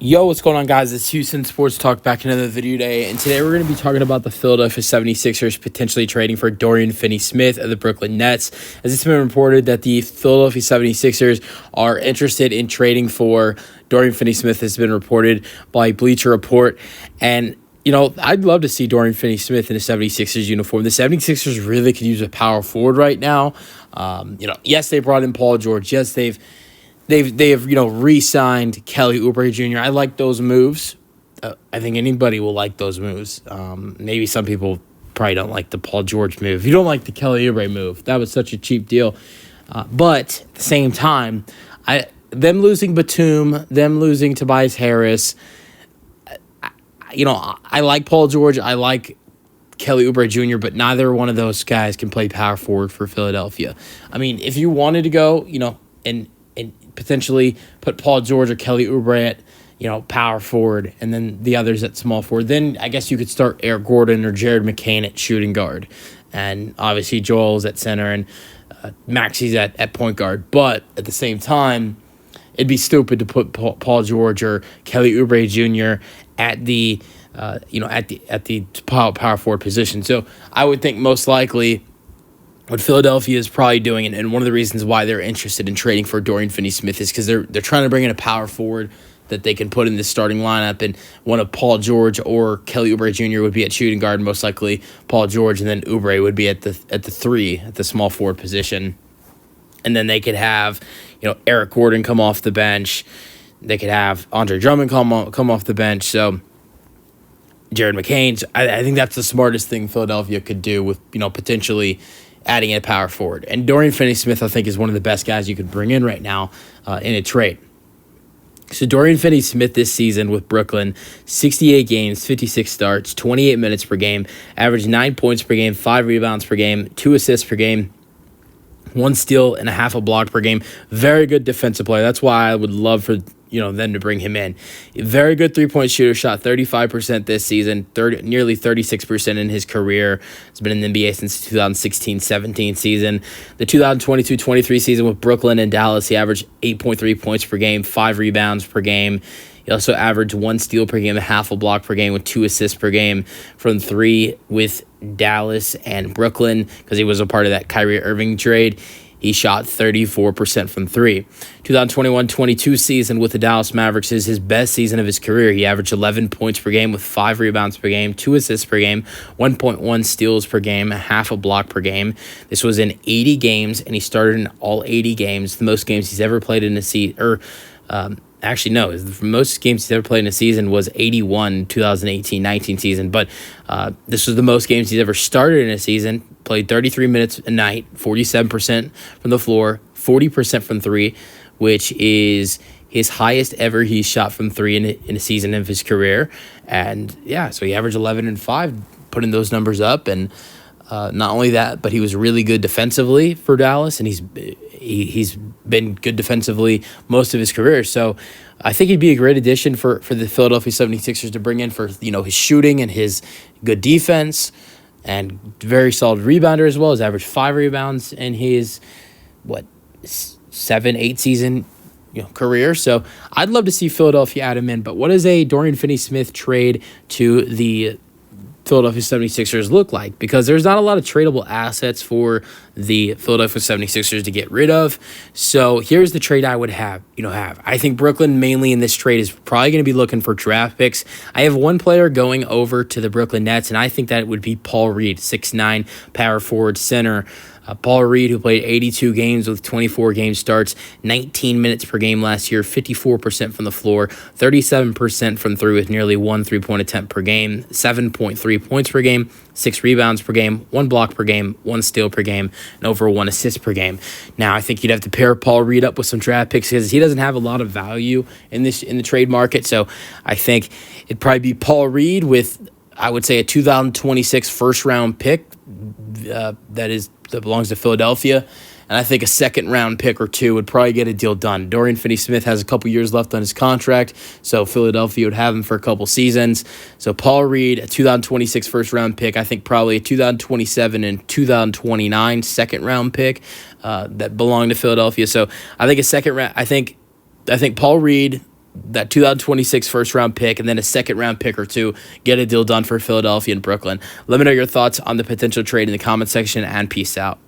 Yo, what's going on, guys? It's Houston Sports Talk back in another video today, and today we're going to be talking about the Philadelphia 76ers potentially trading for Dorian Finney-Smith of the Brooklyn Nets, as it's been reported that the Philadelphia 76ers are interested in trading for Dorian Finney-Smith. Has been reported by Bleacher Report, and I'd love to see Dorian Finney-Smith in a 76ers uniform. The 76ers really could use a power forward right now. Yes, they brought in Paul George. Yes, they've re-signed Kelly Oubre Jr. I like those moves. I think anybody will like those moves. Maybe some people probably don't like the Paul George move. If you don't like the Kelly Oubre move, that was such a cheap deal. But at the same time, them losing Batum, them losing Tobias Harris, I like Paul George. I like Kelly Oubre Jr., but neither one of those guys can play power forward for Philadelphia. I mean, if you wanted to go, and potentially put Paul George or Kelly Oubre at, power forward, and then the others at small forward, then I guess you could start Eric Gordon or Jared McCain at shooting guard. And obviously Joel's at center and Maxi's at point guard. But at the same time, it'd be stupid to put Paul George or Kelly Oubre Jr. at the power forward position. So I would think most likely what Philadelphia is probably doing, and one of the reasons why they're interested in trading for Dorian Finney-Smith is because they're trying to bring in a power forward that they can put in the starting lineup, and one of Paul George or Kelly Oubre Jr. would be at shooting guard, most likely Paul George, and then Oubre would be at the three, at the small forward position. And then they could have, Eric Gordon come off the bench. They could have Andre Drummond come off the bench. So Jared McCain. So I think that's the smartest thing Philadelphia could do with, potentially adding in a power forward. And Dorian Finney-Smith, I think, is one of the best guys you could bring in right now in a trade. So Dorian Finney-Smith this season with Brooklyn, 68 games, 56 starts, 28 minutes per game, averaged 9 points per game, 5 rebounds per game, 2 assists per game, 1 steal and a half a block per game. Very good defensive player. That's why I would love for them to bring him in. Very good three-point shooter, shot 35% this season, nearly 36% in his career. He's been in the NBA since 2016-17 season. The 2022-23 season with Brooklyn and Dallas, he averaged 8.3 points per game, 5 rebounds per game. He also averaged 1 steal per game, a half a block per game, with 2 assists per game from 3 with Dallas and Brooklyn, because he was a part of that Kyrie Irving trade. He shot 34% from 3. 2021-22 season with the Dallas Mavericks is his best season of his career. He averaged 11 points per game with 5 rebounds per game, 2 assists per game, 1.1 steals per game, a half a block per game. This was in 80 games, and he started in all 80 games, the most games he's ever played in a season. Actually, no, the most games he's ever played in a season was 81, 2018-19 season. But this was the most games he's ever started in a season. Played 33 minutes a night, 47% from the floor, 40% from 3, which is his highest ever he's shot from 3 in a season of his career. And, yeah, so he averaged 11 and 5, putting those numbers up. And not only that, but he was really good defensively for Dallas, and he's been good defensively most of his career. So I think he'd be a great addition for the Philadelphia 76ers to bring in for, his shooting and his good defense, and very solid rebounder as well. He's averaged 5 rebounds in his 7-8 season career. So I'd love to see Philadelphia add him in. But what does a Dorian Finney-Smith trade to the Philadelphia 76ers look like? Because there's not a lot of tradable assets for the Philadelphia 76ers to get rid of. So here's the trade I would have. I think Brooklyn mainly in this trade is probably going to be looking for draft picks. I have one player going over to the Brooklyn Nets, and I think that it would be Paul Reed, 6'9", power forward center. Paul Reed, who played 82 games with 24 game starts, 19 minutes per game last year, 54% from the floor, 37% from 3 with nearly 1 3-point attempt per game, 7.3 points per game, 6 rebounds per game, 1 block per game, 1 steal per game, and over 1 assist per game. Now, I think you'd have to pair Paul Reed up with some draft picks because he doesn't have a lot of value in the trade market. So I think it'd probably be Paul Reed with, I would say, a 2026 first-round pick that belongs to Philadelphia. And I think a second-round pick or 2 would probably get a deal done. Dorian Finney-Smith has a couple years left on his contract, so Philadelphia would have him for a couple seasons. So Paul Reed, a 2026 first-round pick, I think probably a 2027 and 2029 second-round pick that belong to Philadelphia. So I think a second round. I think Paul Reed that 2026 first round pick and then a second round pick or two, get a deal done for Philadelphia and Brooklyn. Let me know your thoughts on the potential trade in the comment section, and peace out.